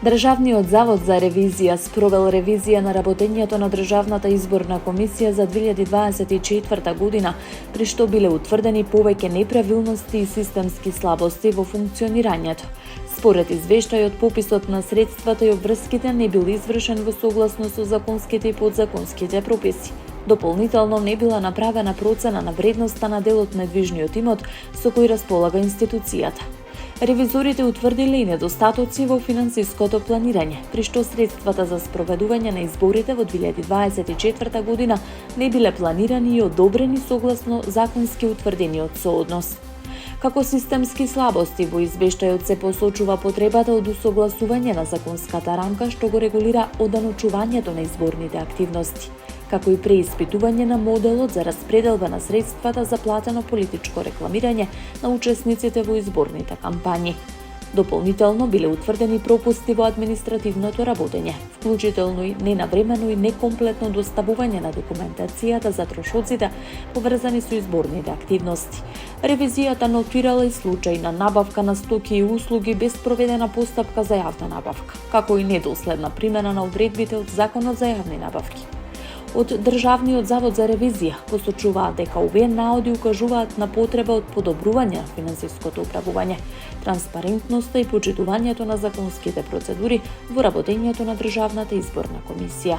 Државниот завод за ревизија спровел ревизија на работењето на Државната изборна комисија за 2024 година, при што биле утврдени повеќе неправилности и системски слабости во функционирањето. Според извештајот, пописот на средствата и обврските не бил извршен во согласност со законските и подзаконските прописи. Дополнително не била направена процена на вредноста на делот недвижниот имот со кој располага институцијата. Ревизорите утврдиле и недостатоци во финансиското планирање, при што средствата за спроведување на изборите во 2024 година не биле планирани и одобрени согласно законски утврдениот сооднос. Како системски слабости во извештајот се посочува потребата од усогласување на законската рамка што го регулира оданочувањето на изборните активности, како и преиспитување на моделот за распределба на средствата за платено политичко рекламирање на учесниците во изборните кампањи. Дополнително биле утврдени пропусти во административното работење, вклучително и ненавремено и некомплетно доставување на документацијата за трошоците поврзани со изборните активности. Ревизијата нотирала и случај на набавка на стоки и услуги без проведена постапка за јавна набавка, како и недоследна примена на одредбите од Законот за јавни набавки. Од Државниот завод за ревизија посочуваат дека овие наоди укажуваат на потреба од подобрување на финансиското управување, транспарентноста и почитувањето на законските процедури во работењето на Државната изборна комисија.